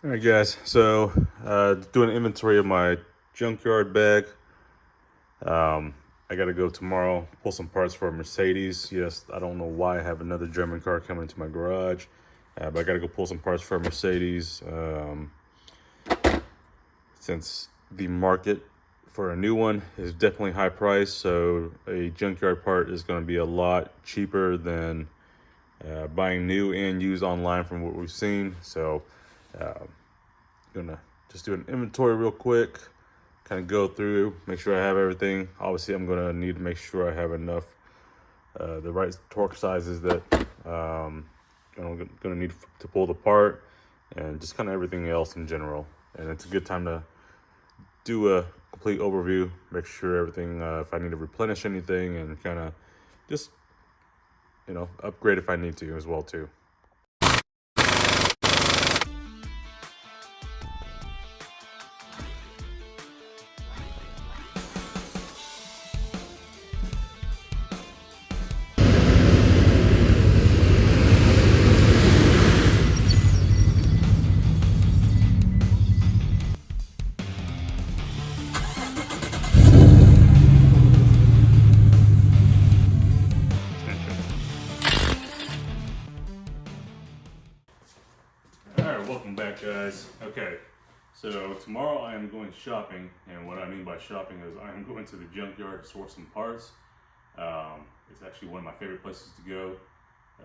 All right, guys. So, doing an inventory of my junkyard bag. I got to go tomorrow, pull some parts for a Mercedes. Yes, I don't know why I have another German car coming into my garage, but I got to go pull some parts for a Mercedes. Since the market for a new one is definitely high price, so a junkyard part is going to be a lot cheaper than buying new and used online from what we've seen. So, gonna just do an inventory real quick, kind of go through, make sure I have everything. Obviously, I'm gonna need to make sure I have enough, the right torque sizes that I'm gonna need to pull the part, and just kind of everything else in general. And it's a good time to do a complete overview, make sure everything, if I need to replenish anything, and kind of just, upgrade if I need to as well too. Alright, welcome back, guys. Okay, so tomorrow I am going shopping, and what I mean by shopping is I'm going to the junkyard to source some parts. It's actually one of my favorite places to go,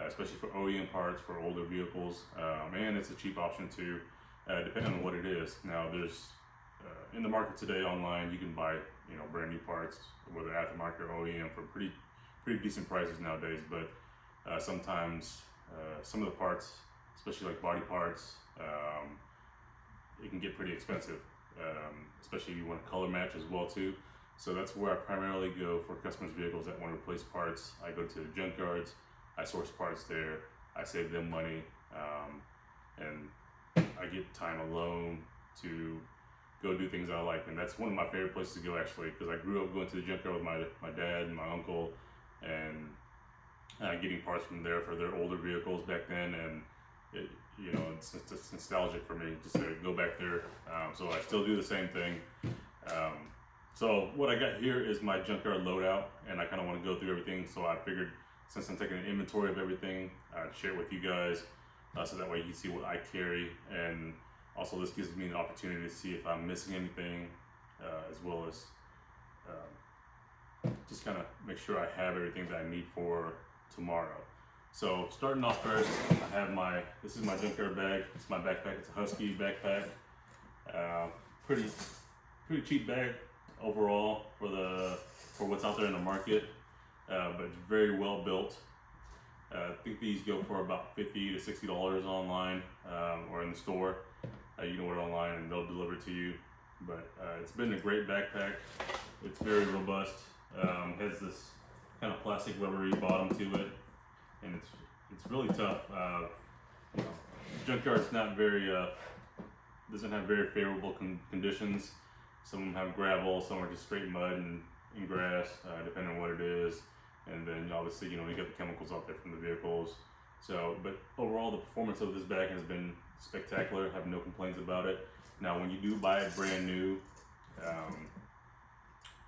especially for OEM parts for older vehicles, and it's a cheap option too, depending on what it is. Now, there's in the market today online, you can buy brand new parts, whether aftermarket or OEM, for pretty decent prices nowadays. But sometimes some of the parts, especially like body parts, it can get pretty expensive, especially if you want to color match as well too. So that's where I primarily go for customers' vehicles that want to replace parts. I go to the junkyards, I source parts there, I save them money, and I get time alone to go do things I like. And that's one of my favorite places to go, actually, because I grew up going to the junkyard with my dad and my uncle, and getting parts from there for their older vehicles back then. And it's just nostalgic for me just to go back there. So I still do the same thing. So what I got here is my junkyard loadout, and I kind of want to go through everything. So I figured, since I'm taking an inventory of everything, I'd share it with you guys, so that way you can see what I carry. And also, this gives me an opportunity to see if I'm missing anything, as well as just kind of make sure I have everything that I need for tomorrow. So starting off first, I have this is my junkyard bag. It's my backpack. It's a Husky backpack. Pretty cheap bag overall for what's out there in the market, but it's very well built. I think these go for about $50 to $60 online, or in the store. You can order online and they'll deliver it to you. But it's been a great backpack. It's very robust. Has this kind of plastic rubbery bottom to it, and it's really tough. Junkyard's not very doesn't have very favorable conditions. Some of them have gravel, some are just straight mud and grass, depending on what it is. And then obviously, you get the chemicals out there from the vehicles. So, but overall, the performance of this bag has been spectacular. I have no complaints about it. Now, when you do buy it brand new,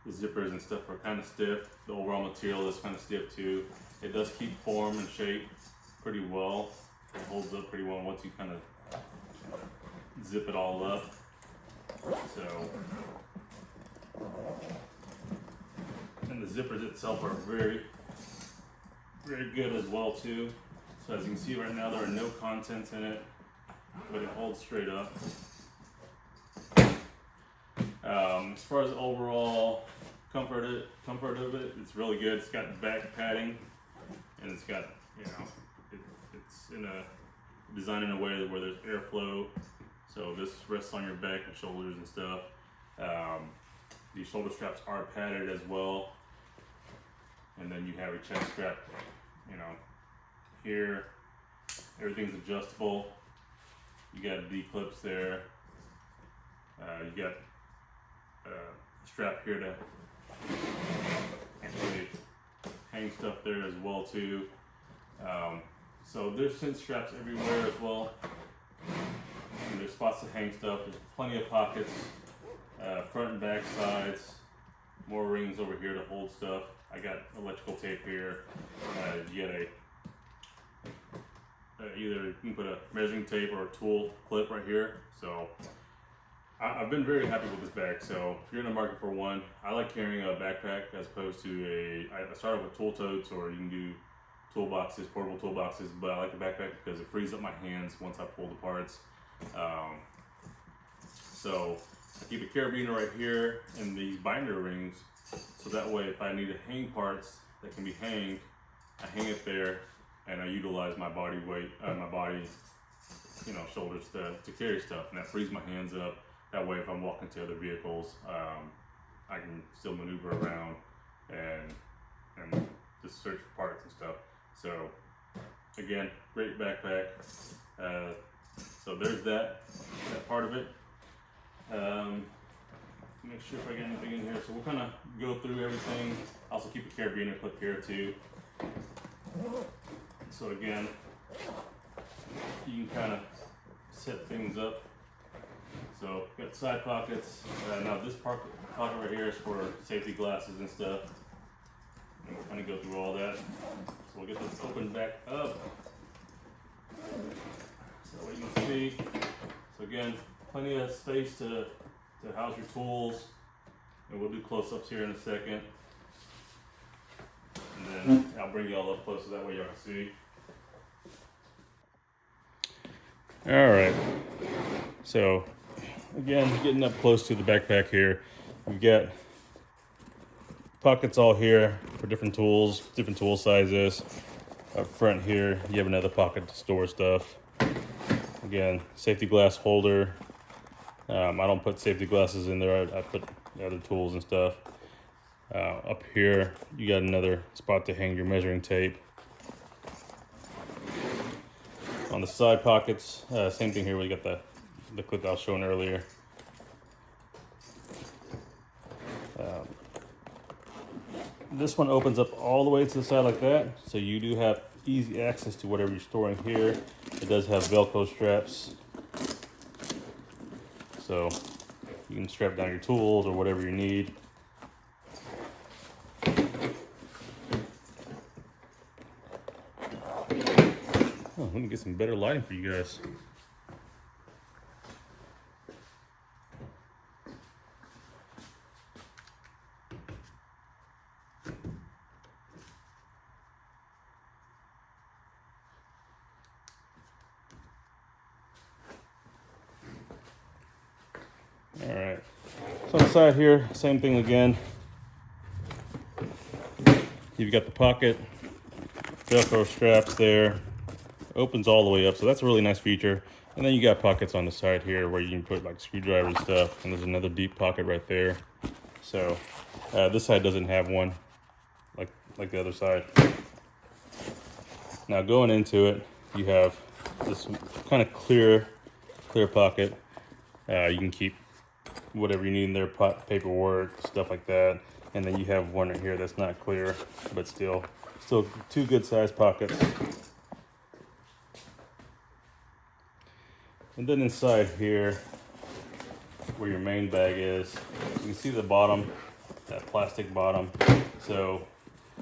the zippers and stuff are kind of stiff. The overall material is kind of stiff too. It does keep form and shape pretty well. It holds up pretty well once you kind of zip it all up. So, and the zippers itself are very good as well too. So as you can see right now, there are no contents in it, but it holds straight up. As far as overall comfort of it, it's really good. It's got back padding, and it's got, it's designed in a way where there's airflow. So this rests on your back and shoulders and stuff. These shoulder straps are padded as well. And then you have your chest strap, here. Everything's adjustable. You got D-clips there. You got a strap here to actually hang stuff there as well too. So there's cinch straps everywhere as well. And there's spots spots to hang stuff. There's plenty of pockets, front and back sides, more rings over here to hold stuff. I got electrical tape here. You get either you can put a measuring tape or a tool clip right here. So I've been very happy with this bag. So if you're in the market for one, I like carrying a backpack as opposed to I started with tool totes, or you can do toolboxes, portable toolboxes, but I like the backpack because it frees up my hands once I pull the parts. So I keep a carabiner right here and these binder rings, so that way if I need to hang parts that can be hanged, I hang it there and I utilize my body weight, shoulders to carry stuff, and that frees my hands up. That way if I'm walking to other vehicles, I can still maneuver around and just search for parts and stuff. So again, great backpack. So there's that part of it. Make sure if I get anything in here. So we'll kind of go through everything. Also keep a carabiner clip here too. So again, you can kind of set things up. So got side pockets. Now this pocket right here is for safety glasses and stuff. And we'll kind of go through all that. So we'll get this opened back up. So what you can see. So again, plenty of space to house your tools. And we'll do close-ups here in a second. And then I'll bring you all up close so that way y'all can see. All right. So again, getting up close to the backpack here, we've got pockets all here for different tools, different tool sizes. Up front here, you have another pocket to store stuff. Again, safety glass holder. I don't put safety glasses in there. I put other tools and stuff. Up here, you got another spot to hang your measuring tape. On the side pockets, same thing here. We got the clip I was showing earlier. This one opens up all the way to the side like that, so you do have easy access to whatever you're storing here. It does have Velcro straps, so you can strap down your tools or whatever you need. Oh, let me get some better lighting for you guys. All right, so on the side here, same thing again. You've got the pocket, Velcro straps there, opens all the way up, so that's a really nice feature. And then you got pockets on the side here where you can put like screwdrivers and stuff, and there's another deep pocket right there. So this side doesn't have one like the other side. Now going into it, you have this kind of clear pocket. You can keep whatever you need in there, paperwork, stuff like that. And then you have one right here that's not clear, but still two good sized pockets. And then inside here, where your main bag is, you can see the bottom, that plastic bottom. So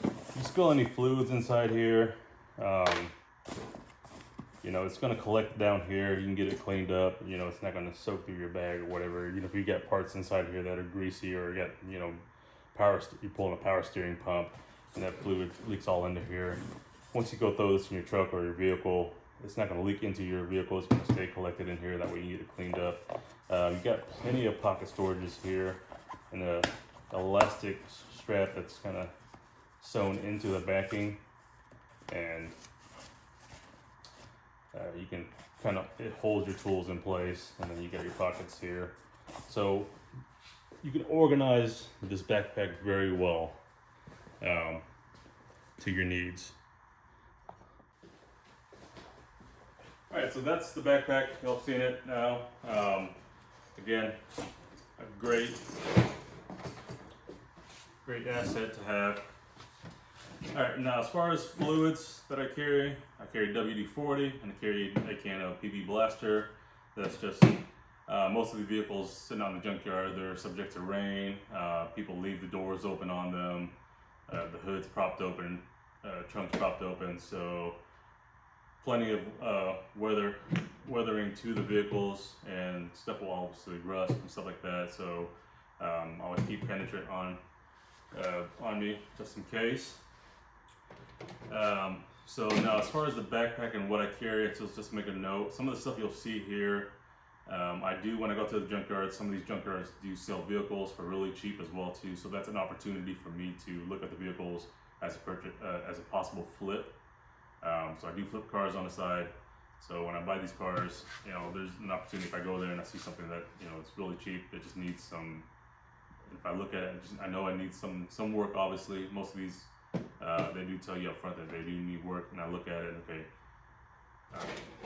if you spill any fluids inside here, it's going to collect down here. You can get it cleaned up. It's not going to soak through your bag or whatever. If you got parts inside here that are greasy, or you got, you're pulling a power steering pump and that fluid leaks all into here. Once you go throw this in your truck or your vehicle, it's not going to leak into your vehicle. It's going to stay collected in here. That way you get it cleaned up. You've got plenty of pocket storages here, and a elastic strap that's kind of sewn into the backing, and you can it holds your tools in place, and then you got your pockets here. So you can organize this backpack very well to your needs. All right, so that's the backpack. Y'all seen it now. Again, a great asset to have. All right, now as far as fluids that I carry WD-40, and I carry a can of PB Blaster. That's just Most of the vehicles sitting out in the junkyard, they're subject to rain. People leave the doors open on them, the hood's propped open, trunks propped open, so plenty of weathering to the vehicles, and stuff will obviously rust and stuff like that. So I always keep penetrant on me just in case. So now, as far as the backpack and what I carry, so let's just make a note. Some of the stuff you'll see here, I do when I go to the junkyard. Some of these junkyards do sell vehicles for really cheap as well too. So that's an opportunity for me to look at the vehicles as a possible flip. So I do flip cars on the side. So when I buy these cars, you know, there's an opportunity if I go there and I see something that, you know, it's really cheap, that just needs some. If I look at it, I know I need some work. Obviously, most of these. They do tell you up front that they do need work, and I look at it, okay.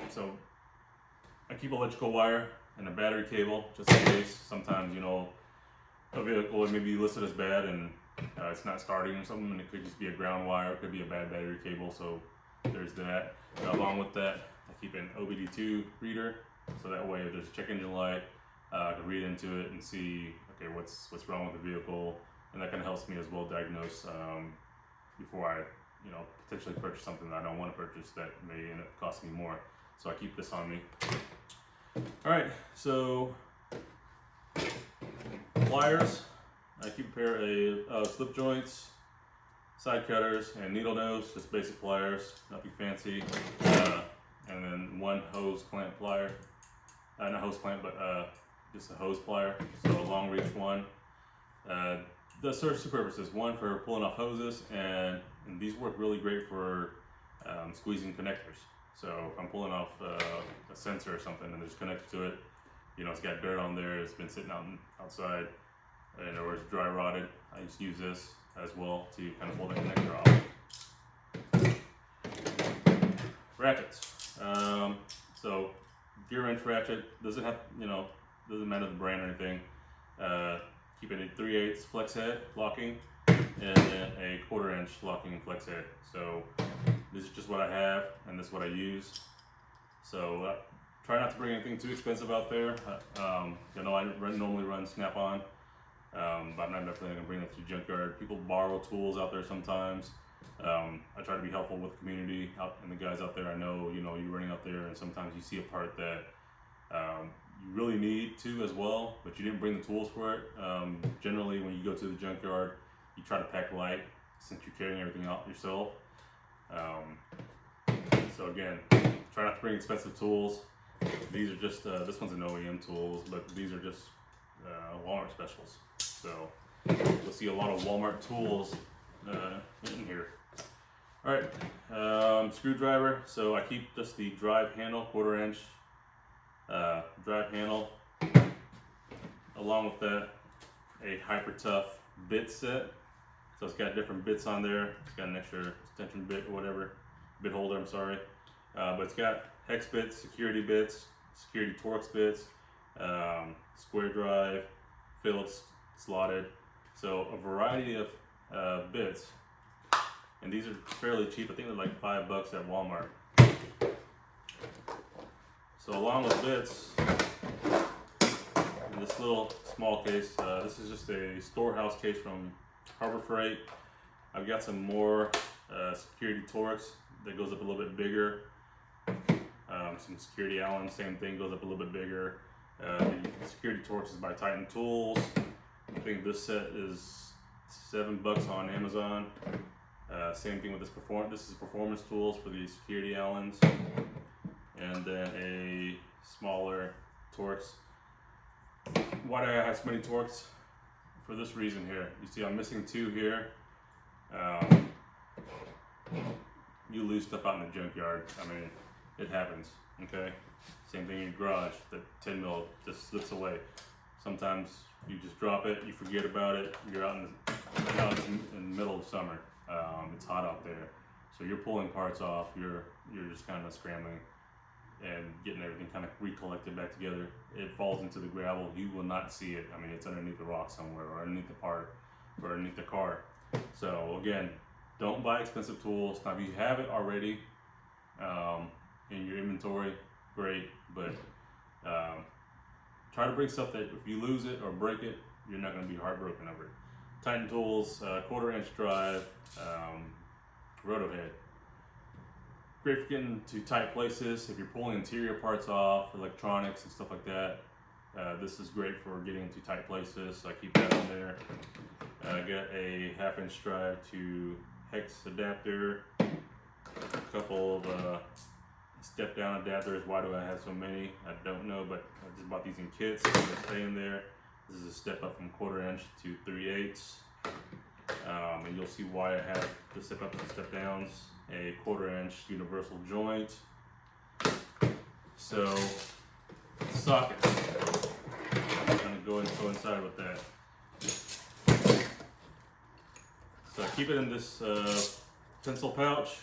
So I keep electrical wire and a battery cable just in case. Sometimes, you know, a vehicle may be listed as bad and it's not starting or something, and it could just be a ground wire, it could be a bad battery cable, so there's that. Along with that, I keep an OBD2 reader, so that way if there's a check engine light, I can read into it and see, okay, what's wrong with the vehicle, and that kind of helps me as well diagnose before I, you know, potentially purchase something that I don't want to purchase that may end up costing me more. So I keep this on me. All right, so pliers. I keep a pair of slip joints, side cutters, and needle nose, just basic pliers, nothing fancy. And then one hose clamp plier. Not hose clamp, but just a hose plier, so a long reach one. That serves two purposes. One, for pulling off hoses, and these work really great for squeezing connectors. So if I'm pulling off a sensor or something and there's connected to it, you know, it's got dirt on there, it's been sitting outside, and or it's dry rotted, I just use this as well to kind of pull the connector off. Ratchets. So gear wrench ratchet, doesn't have, you know, doesn't matter the brand or anything. Keep it a 3/8 flex head locking, and then a 1/4 inch locking flex head. So this is just what I have, and this is what I use. So try not to bring anything too expensive out there. You know, I normally run Snap-on, but I'm not definitely gonna bring that to the junkyard. People borrow tools out there sometimes. I try to be helpful with the community and the guys out there. I know, you know, you're running out there and sometimes you see a part that you really need to as well, but you didn't bring the tools for it. Generally, when you go to the junkyard, you try to pack light since you're carrying everything out yourself. So again, try not to bring expensive tools. These are just, this one's an OEM tools, but these are just Walmart specials. So you'll see a lot of Walmart tools in here. All right, screwdriver. So I keep just the drive handle, 1/4 inch drive handle. Along with that, a hyper tough bit set. So it's got different bits on there. It's got an extra extension bit or whatever, bit holder, I'm sorry. But it's got hex bits, security Torx bits, square drive, Phillips slotted. So a variety of bits. And these are fairly cheap. I think they're like $5 at Walmart. So along with bits, in this little small case, this is just a storehouse case from Harbor Freight. I've got some more security Torx that goes up a little bit bigger. Some security Allen, same thing, goes up a little bit bigger. The security Torx is by Titan Tools. I think this set is $7 on Amazon. Same thing with this This is performance tools for the security Allens. And then a smaller Torx. Why do I have so many Torx? For this reason here. You see I'm missing 2 here. You lose stuff out in the junkyard. I mean, it happens, okay? Same thing in your garage. The 10 mil just slips away. Sometimes you just drop it, you forget about it, you're out in the middle of summer. It's hot out there. So you're pulling parts off, you're just kind of scrambling and getting everything kind of recollected back together. It falls into the gravel, you will not see it. I mean, it's underneath the rock somewhere, or underneath the part, or underneath the car. So again, don't buy expensive tools. Now, if you have it already in your inventory, great, but try to bring stuff that if you lose it or break it, you're not going to be heartbroken over it. Titan tools, 1/4-inch drive, roto head. Great for getting to tight places. If you're pulling interior parts off, electronics and stuff like that, this is great for getting into tight places. So I keep that on there. I got a 1/2-inch drive to hex adapter, a couple of step down adapters. Why do I have so many? I don't know, but I just bought these in kits. So they stay in there. This is a step up from 1/4-inch to 3/8. And you'll see why I have the step ups and step downs. A 1/4-inch universal joint. So sockets. I'm gonna go and coincide with that. So I keep it in this pencil pouch.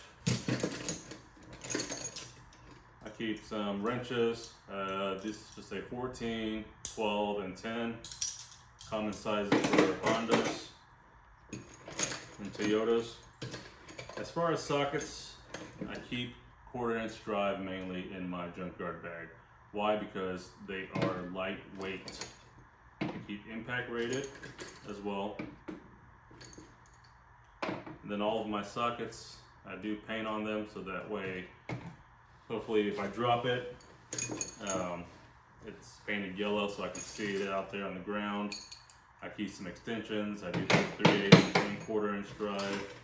I keep some wrenches. This is just a 14, 12, and 10. Common sizes for Hondas and Toyotas. As far as sockets, I keep 1/4-inch drive mainly in my junkyard bag. Why? Because they are lightweight. I keep impact rated as well. And then all of my sockets, I do paint on them so that way, hopefully if I drop it, it's painted yellow so I can see it out there on the ground. I keep some extensions. I do 3/8 and 1/4-inch drive.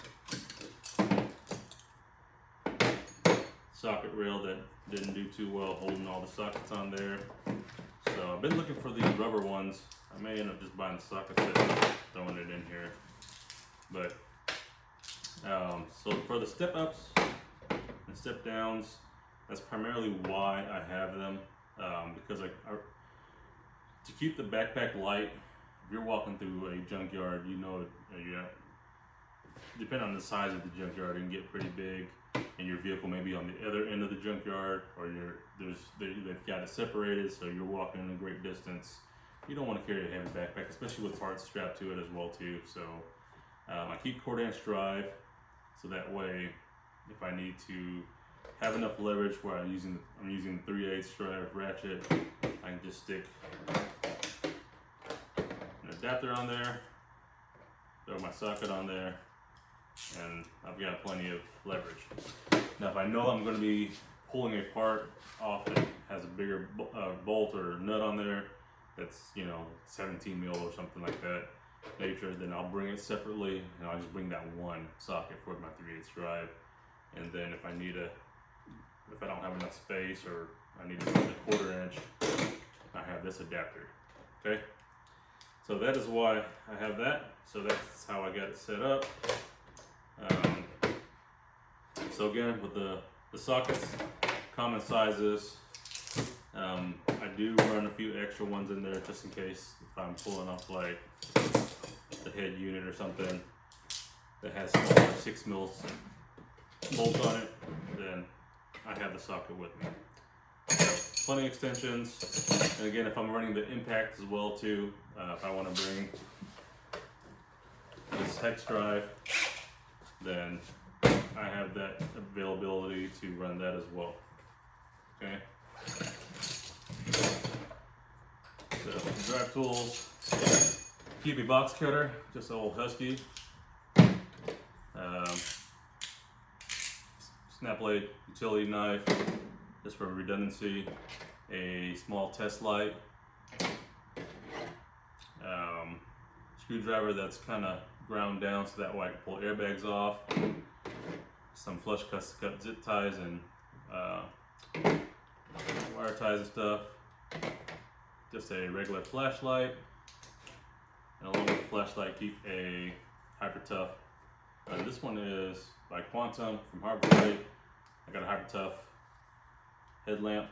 Socket rail that didn't do too well holding all the sockets on there. So I've been looking for these rubber ones. I may end up just buying the socket set and throwing it in here. But so for the step ups and step downs, that's primarily why I have them. Because to keep the backpack light, if you're walking through a junkyard, you know, depending on the size of the junkyard, it can get pretty big, and your vehicle may be on the other end of the junkyard, or they've got it separated, so you're walking a great distance. You don't want to carry a heavy backpack, especially with parts strapped to it as well too. So I keep 1/4-inch drive, so that way, if I need to have enough leverage where I'm using 3/8 drive ratchet, I can just stick an adapter on there, throw my socket on there, and I've got plenty of leverage. Now if I know I'm going to be pulling a part off that has a bigger bolt or nut on there that's 17 mil or something like that nature, then I'll bring it separately and I'll just bring that one socket for my 3/8 drive. And then if I don't have enough space or I need to use a 1/4-inch, I have this adapter. Okay, so that is why I have that. So that's how I got it set up. So again, with the sockets, common sizes, I do run a few extra ones in there just in case if I'm pulling off like the head unit or something that has smaller 6 mils bolt on it, then I have the socket with me. So plenty of extensions, and again, if I'm running the impact as well too, if I want to bring this hex drive, then I have that availability to run that as well. Okay. So drive tools, QB box cutter, just an old Husky. Snap blade utility knife, just for redundancy. A small test light. Screwdriver that's kind of ground down so that way I can pull airbags off. Some flush cut zip ties and wire ties and stuff. Just a regular flashlight, and along with the flashlight, keep a Hyper Tough. This one is by Quantum from Harbor Freight. I got a Hyper Tough headlamp.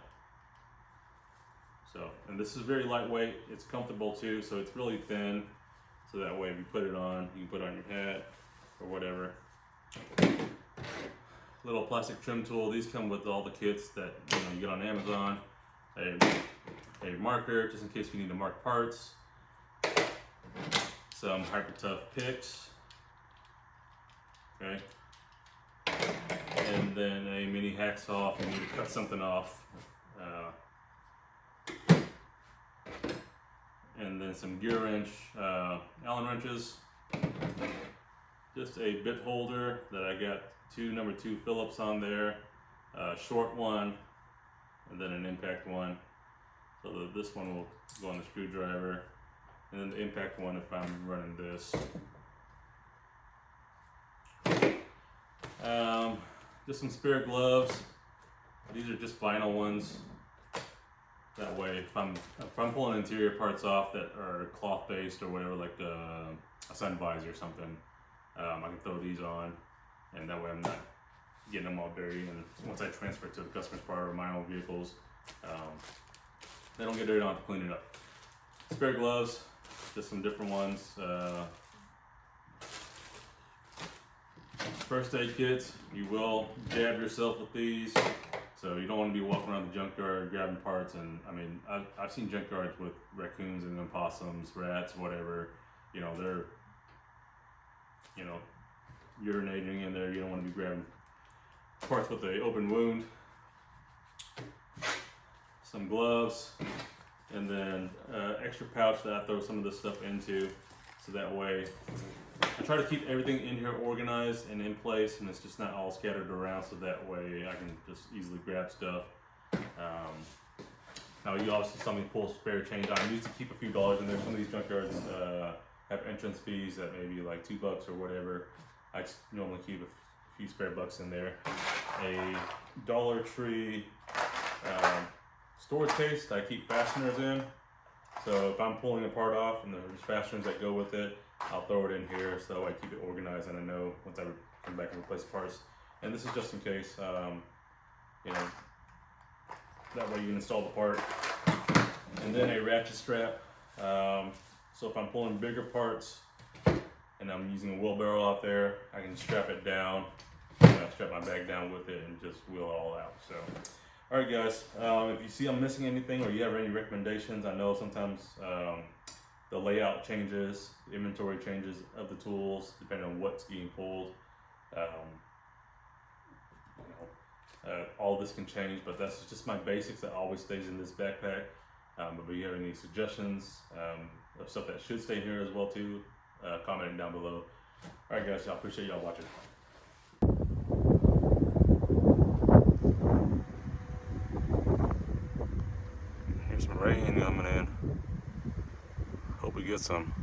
So, and this is very lightweight. It's comfortable too, so it's really thin. So that way, if you put it on, you can put it on your hat or whatever. Little plastic trim tool. These come with all the kits that you get on Amazon. A marker, just in case you need to mark parts. Some Hyper Tough picks. Okay. And then a mini hacksaw if you need to cut something off. and then some gear wrench, Allen wrenches, just a bit holder that I got two number 2 Phillips on there, a short one, and then an impact one. So this one will go on the screwdriver, and then the impact one if I'm running this. Just some spare gloves. These are just vinyl ones. That way, if I'm pulling interior parts off that are cloth based or whatever, like a sun visor or something, I can throw these on, and that way I'm not getting them all dirty. And once I transfer it to the customer's part or my own vehicles, they don't get dirty. I don't have to clean it up. Spare gloves, just some different ones. First aid kits, you will jab yourself with these, so you don't want to be walking around the junkyard grabbing parts. And I mean, I've seen junkyards with raccoons and opossums, rats, whatever. You know, they're, you know, urinating in there. You don't want to be grabbing parts with an open wound. Some gloves, and then extra pouch that I throw some of this stuff into, so that way I try to keep everything in here organized and in place, and it's just not all scattered around, so that way I can just easily grab stuff. Now you obviously saw me pull spare change. I used to keep a few dollars in there. Some of these junkyards have entrance fees that may be like $2 or whatever. I just normally keep a few spare bucks in there. A Dollar Tree storage case that I keep fasteners in. So if I'm pulling a part off and there's fasteners that go with it, I'll throw it in here so I keep it organized and I know once I come back and replace the parts. And this is just in case, you know, that way you can install the part. And then a ratchet strap. So if I'm pulling bigger parts and I'm using a wheelbarrow out there, I can strap it down, strap my bag down with it and just wheel it all out. So, all right guys, if you see I'm missing anything or you have any recommendations, I know sometimes the layout changes, the inventory changes of the tools, depending on what's being pulled. All this can change, but that's just my basics that always stays in this backpack. But if you have any suggestions of stuff that should stay here as well too, comment it down below. All right guys, I appreciate y'all watching. Here's some rain coming in. Hope we get some.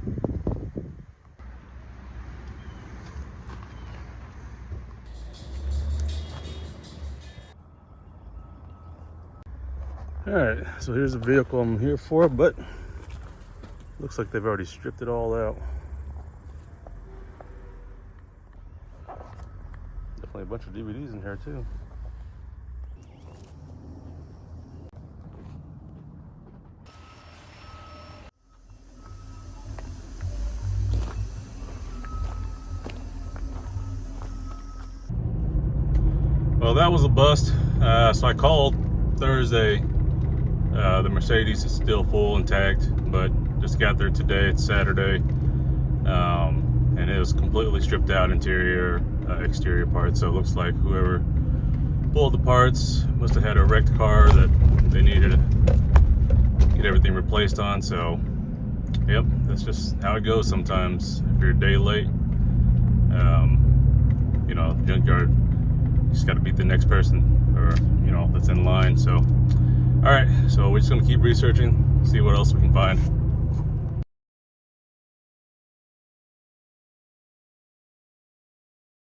All right, so here's the vehicle I'm here for, but looks like they've already stripped it all out. Definitely a bunch of DVDs in here too. Well, that was a bust. So I called Thursday. The Mercedes is still full intact, but just got there today. It's Saturday, and it was completely stripped out, interior, exterior parts. So it looks like whoever pulled the parts must have had a wrecked car that they needed to get everything replaced on. So, yep, that's just how it goes sometimes. If you're a day late, you know, junkyard, you just got to beat the next person, or you know, that's in line. So, all right, so we're just gonna keep researching, see what else we can find.